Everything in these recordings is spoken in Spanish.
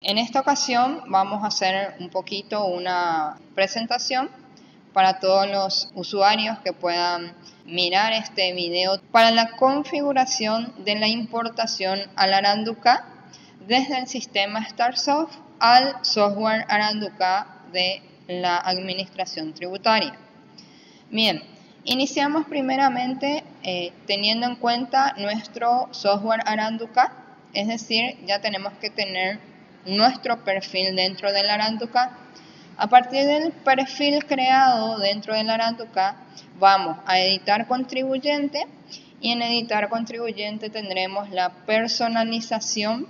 En esta ocasión vamos a hacer un poquito una presentación para todos los usuarios que puedan mirar este video para la configuración de la importación al Aranduca desde el sistema StarSoft al software Aranduca de la Administración Tributaria. Bien, iniciamos primeramente teniendo en cuenta nuestro software Aranduca, es decir, ya tenemos que tener nuestro perfil dentro del Aranduca. A partir del perfil creado dentro del Aranduca, vamos a editar contribuyente y en editar contribuyente tendremos la personalización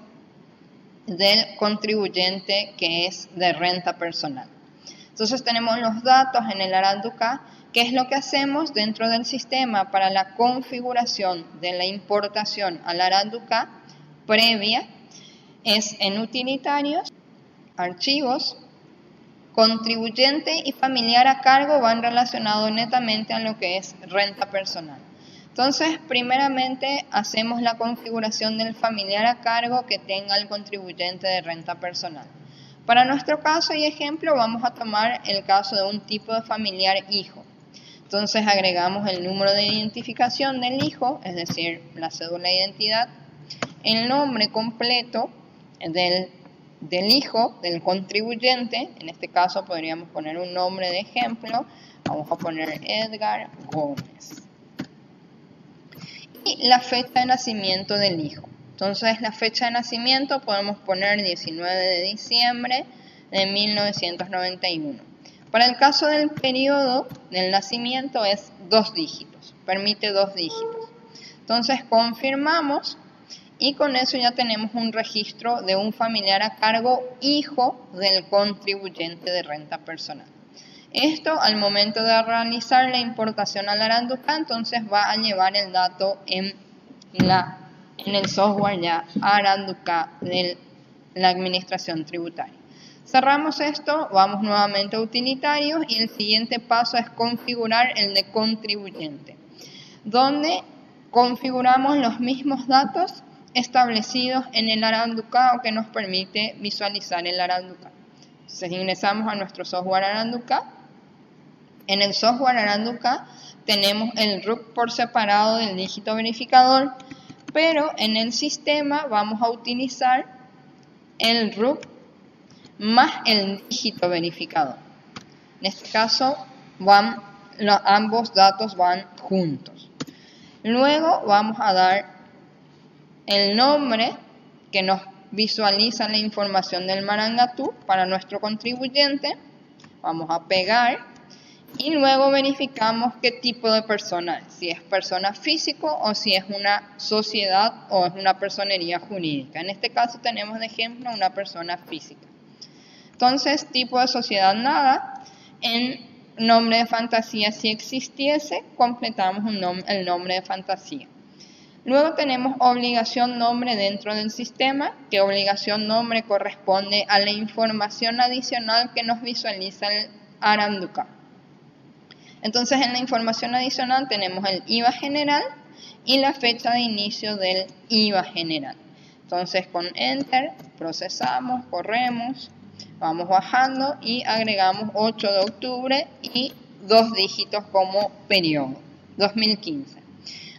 del contribuyente que es de renta personal. Entonces tenemos los datos en el Aranduca. ¿Qué es lo que hacemos dentro del sistema para la configuración de la importación al Aranduca previa? Es en utilitarios, archivos, contribuyente y familiar a cargo van relacionados netamente a lo que es renta personal. Entonces, primeramente hacemos la configuración del familiar a cargo que tenga el contribuyente de renta personal. Para nuestro caso y ejemplo vamos a tomar el caso de un tipo de familiar hijo. Entonces agregamos el número de identificación del hijo, es decir, la cédula de identidad, el nombre completo del hijo, del contribuyente, en este caso podríamos poner un nombre de ejemplo, vamos a poner Edgar Gómez. Y la fecha de nacimiento del hijo. Entonces la fecha de nacimiento podemos poner 19 de diciembre de 1991. Para el caso del periodo del nacimiento es 2 dígitos, permite 2 dígitos. Entonces confirmamos y con eso ya tenemos un registro de un familiar a cargo hijo del contribuyente de renta personal. Esto al momento de realizar la importación al Aranduca, entonces va a llevar el dato en el software ya Aranduca de la Administración Tributaria. Cerramos esto, vamos nuevamente a utilitarios y el siguiente paso es configurar el de contribuyente, donde configuramos los mismos datos establecidos en el Aranduca o que nos permite visualizar el Aranduca. Entonces ingresamos a nuestro software Aranduca. En el software Aranduca tenemos el RUC por separado del dígito verificador, pero en el sistema vamos a utilizar el RUC más el dígito verificador. En este caso ambos datos van juntos. Luego vamos a dar el nombre que nos visualiza la información del Marangatú para nuestro contribuyente. Vamos a pegar y luego verificamos qué tipo de persona es, si es persona físico o si es una sociedad o es una personería jurídica. En este caso tenemos de ejemplo una persona física. Entonces, tipo de sociedad nada. En nombre de fantasía, si existiese, completamos el nombre de fantasía. Luego tenemos obligación nombre dentro del sistema, que obligación nombre corresponde a la información adicional que nos visualiza el Aranduca. Entonces en la información adicional tenemos el IVA general y la fecha de inicio del IVA general. Entonces con Enter procesamos, corremos, vamos bajando y agregamos 8 de octubre y 2 dígitos como periodo, 2015.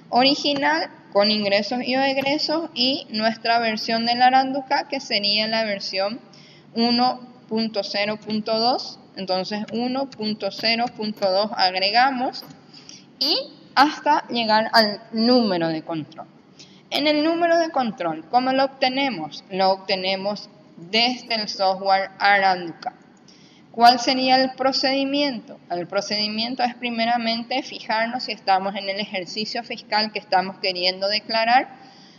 Original con ingresos y egresos y nuestra versión del Aranduca que sería la versión 1.0.2. Entonces 1.0.2 agregamos y hasta llegar al número de control. En el número de control, ¿cómo lo obtenemos? Lo obtenemos desde el software Aranduca. ¿Cuál sería el procedimiento? El procedimiento es primeramente fijarnos si estamos en el ejercicio fiscal que estamos queriendo declarar.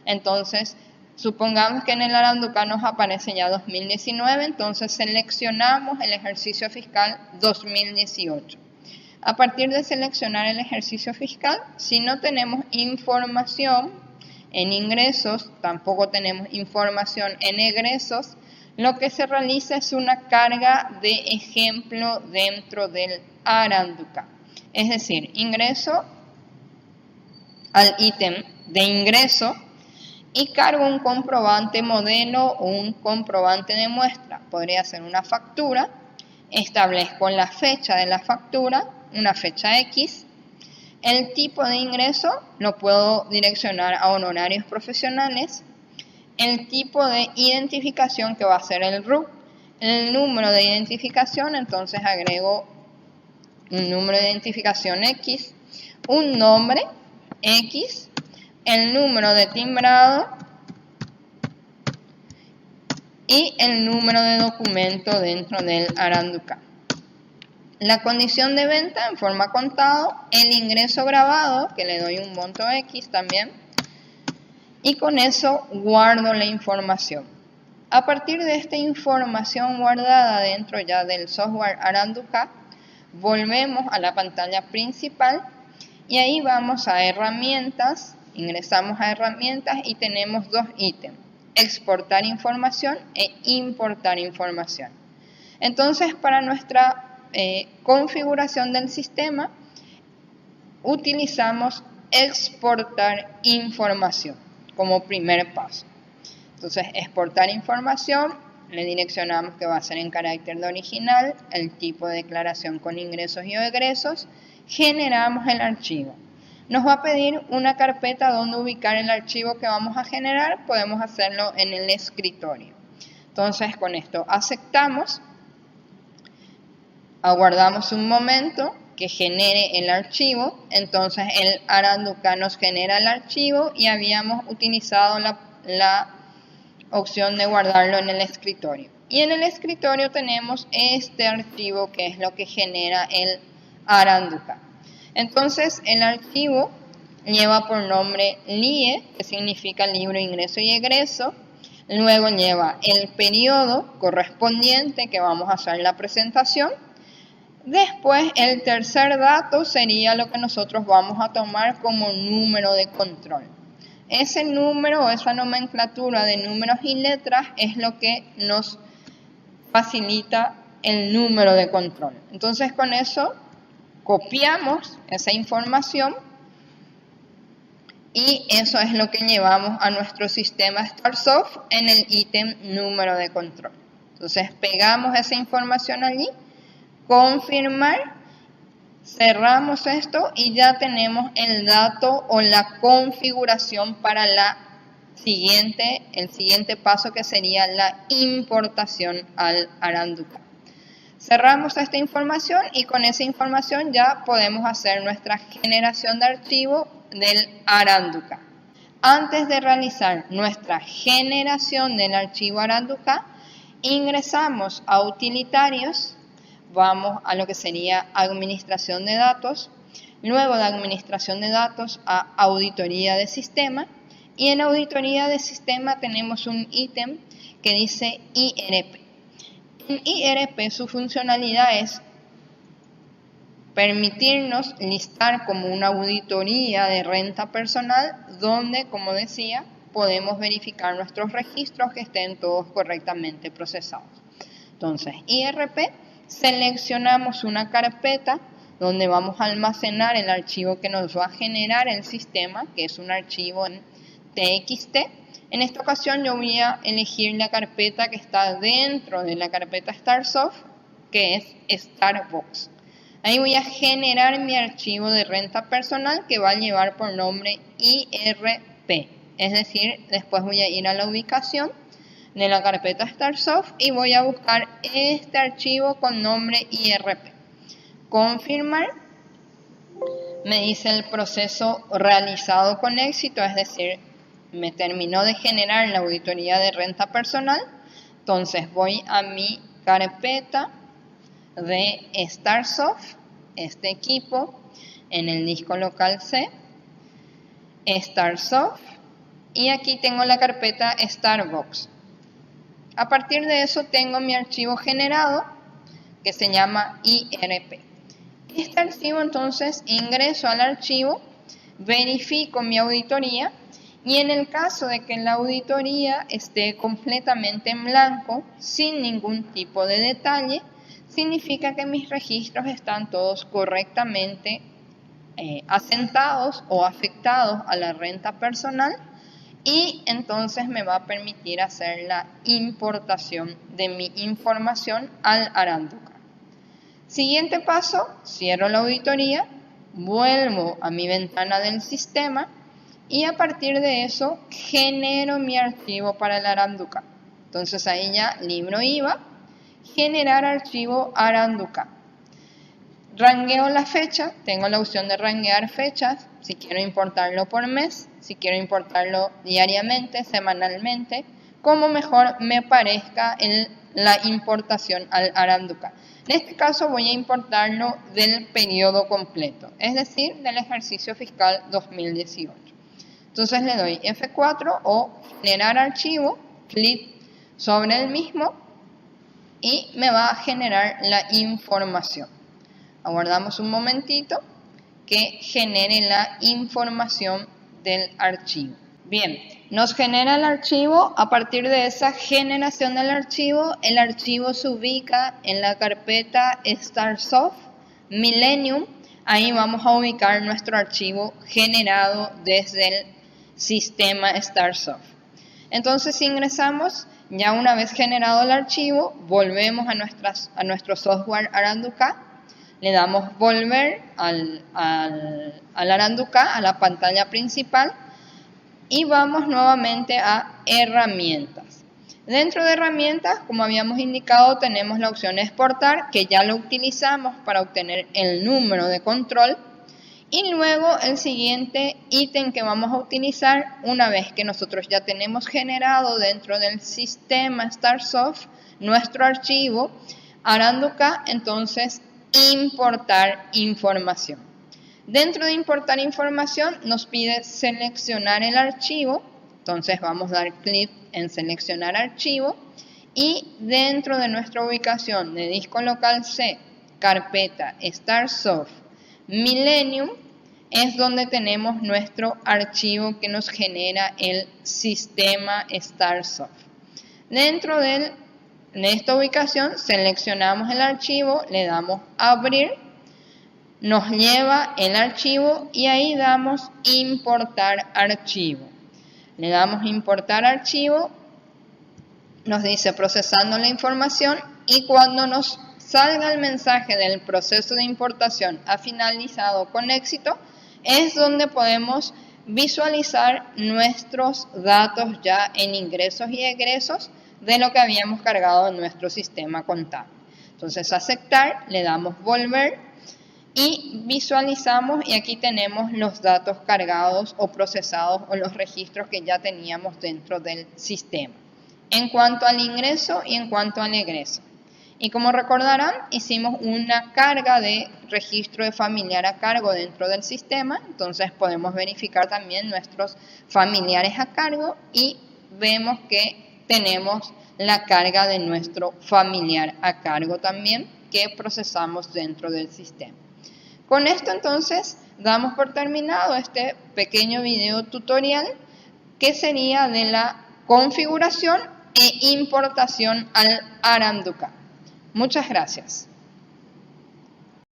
Entonces, supongamos que en el Aranduca nos aparece ya 2019, entonces seleccionamos el ejercicio fiscal 2018. A partir de seleccionar el ejercicio fiscal, si no tenemos información en ingresos, tampoco tenemos información en egresos, lo que se realiza es una carga de ejemplo dentro del Aranduca. Es decir, ingreso al ítem de ingreso y cargo un comprobante modelo o un comprobante de muestra. Podría ser una factura. Establezco la fecha de la factura, una fecha X. El tipo de ingreso lo puedo direccionar a honorarios profesionales. El tipo de identificación, que va a ser el RUC. El número de identificación, entonces agrego un número de identificación X. Un nombre X. El número de timbrado y el número de documento dentro del Aranduca. La condición de venta en forma contado, el ingreso grabado, que le doy un monto X también, y con eso guardo la información. A partir de esta información guardada dentro ya del software Aranduca, volvemos a la pantalla principal y ahí vamos a herramientas, ingresamos a herramientas y tenemos dos ítems: exportar información e importar información. Entonces, para nuestra configuración del sistema, utilizamos exportar información como primer paso. Entonces, exportar información, le direccionamos que va a ser en carácter de original, el tipo de declaración con ingresos y egresos, generamos el archivo. Nos va a pedir una carpeta donde ubicar el archivo que vamos a generar, podemos hacerlo en el escritorio. Entonces, con esto aceptamos, aguardamos un momento que genere el archivo, entonces el Aranduca nos genera el archivo y habíamos utilizado la opción de guardarlo en el escritorio. Y en el escritorio tenemos este archivo que es lo que genera el Aranduca. Entonces el archivo lleva por nombre LIE, que significa libro ingreso y egreso. Luego lleva el periodo correspondiente que vamos a hacer la presentación. Después el tercer dato sería lo que nosotros vamos a tomar como número de control. Ese número o esa nomenclatura de números y letras es lo que nos facilita el número de control. Entonces con eso copiamos esa información y eso es lo que llevamos a nuestro sistema StarSoft en el ítem número de control. Entonces pegamos esa información allí, confirmar, cerramos esto y ya tenemos el dato o la configuración para el siguiente paso, que sería la importación al Aranduca. Cerramos esta información y con esa información ya podemos hacer nuestra generación de archivo del Aranduca. Antes de realizar nuestra generación del archivo Aranduca, ingresamos a utilitarios, vamos a lo que sería administración de datos, luego de administración de datos a auditoría de sistema, y en auditoría de sistema tenemos un ítem que dice IRP. En IRP su funcionalidad es permitirnos listar como una auditoría de renta personal donde, como decía, podemos verificar nuestros registros que estén todos correctamente procesados. Entonces, IRP, seleccionamos una carpeta donde vamos a almacenar el archivo que nos va a generar el sistema, que es un archivo en TXT. En esta ocasión yo voy a elegir la carpeta que está dentro de la carpeta StarSoft, que es Starbox. Ahí voy a generar mi archivo de renta personal que va a llevar por nombre IRP. Es decir, después voy a ir a la ubicación de la carpeta StarSoft y voy a buscar este archivo con nombre IRP. Confirmar. Me dice el proceso realizado con éxito, es decir, me terminó de generar la auditoría de renta personal. Entonces voy a mi carpeta de StarSoft, este equipo, en el disco local C, StarSoft, y aquí tengo la carpeta Starbox. A partir de eso tengo mi archivo generado que se llama IRP. Este archivo, entonces ingreso al archivo, verifico mi auditoría y en el caso de que la auditoría esté completamente en blanco, sin ningún tipo de detalle, significa que mis registros están todos correctamente asentados o afectados a la renta personal y entonces me va a permitir hacer la importación de mi información al Aranduca. Siguiente paso, cierro la auditoría, vuelvo a mi ventana del sistema y a partir de eso genero mi archivo para el Aranduca. Entonces ahí ya libro IVA, generar archivo Aranduca. Rangueo la fecha, tengo la opción de ranguear fechas, si quiero importarlo por mes, si quiero importarlo diariamente, semanalmente, como mejor me parezca la importación al Aranduca. En este caso voy a importarlo del periodo completo, es decir, del ejercicio fiscal 2018. Entonces le doy F4 o generar archivo, clic sobre el mismo y me va a generar la información. Aguardamos un momentito que genere la información del archivo. Bien, nos genera el archivo. A partir de esa generación del archivo, el archivo se ubica en la carpeta StarSoft Millennium. Ahí vamos a ubicar nuestro archivo generado desde el sistema StarSoft. Entonces ingresamos, ya una vez generado el archivo, volvemos a nuestro software Aranduca. Le damos volver al Aranduca, a la pantalla principal, y vamos nuevamente a herramientas. Dentro de herramientas, como habíamos indicado, tenemos la opción exportar, que ya lo utilizamos para obtener el número de control. Y luego el siguiente ítem que vamos a utilizar, una vez que nosotros ya tenemos generado dentro del sistema StarSoft nuestro archivo Aranduca, entonces importar información. Dentro de importar información nos pide seleccionar el archivo, entonces vamos a dar clic en seleccionar archivo y dentro de nuestra ubicación de disco local C, carpeta StarSoft Millennium, es donde tenemos nuestro archivo que nos genera el sistema StarSoft. Dentro de esta ubicación seleccionamos el archivo, le damos abrir, nos lleva el archivo y ahí damos importar archivo. Le damos importar archivo, nos dice procesando la información y cuando nos salga el mensaje del proceso de importación ha finalizado con éxito, es donde podemos visualizar nuestros datos ya en ingresos y egresos de lo que habíamos cargado en nuestro sistema contable. Entonces aceptar, le damos volver y visualizamos y aquí tenemos los datos cargados o procesados o los registros que ya teníamos dentro del sistema en cuanto al ingreso y en cuanto al egreso. Y como recordarán, hicimos una carga de registro de familiar a cargo dentro del sistema, entonces podemos verificar también nuestros familiares a cargo y vemos que tenemos la carga de nuestro familiar a cargo también que procesamos dentro del sistema. Con esto entonces damos por terminado este pequeño video tutorial que sería de la configuración e importación al Aranduca. Muchas gracias.